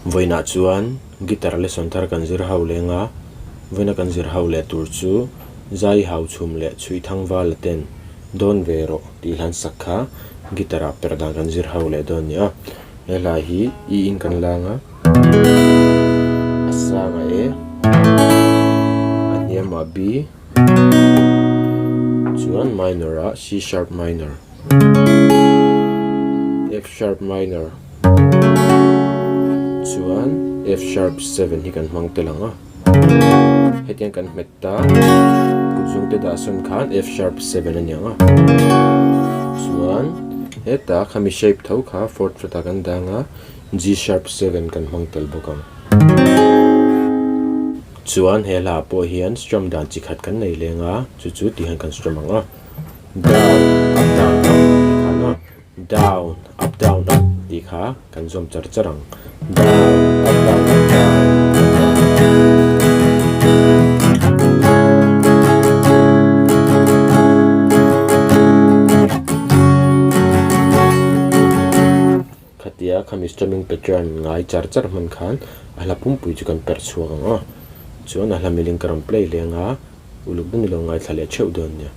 voina chuan guitar le sontar kan zir ho lenga voina kan zir ho le tur chu ZAII HAUCHHUM le CHHUIHTHANGVALA ten don vero ti hlan sakha gitara Perhdan kan zir ho le don nia hela hi I in kan langa asanga e aniama B chuan minor a C sharp minor F sharp minor chuan F sharp 7 hi kan hmang te langa hetian kan metta kutzung te da son khan F sharp 7 anianga chuan heta khami shape tho kha fourth fret kan danga G sharp 7 kan hmang tel bokang chuan hela po hian strum dan chi khat kan nei lenga chu chu ti han kan strum anga down up down up ti kha kan zom char charang down up down up down khatia khami strumming pattern ngai char char man khan hlawkpui chu kan per chuanga chuan hlamiling karam play lenga uluk dun lo ngai thale cheu don nia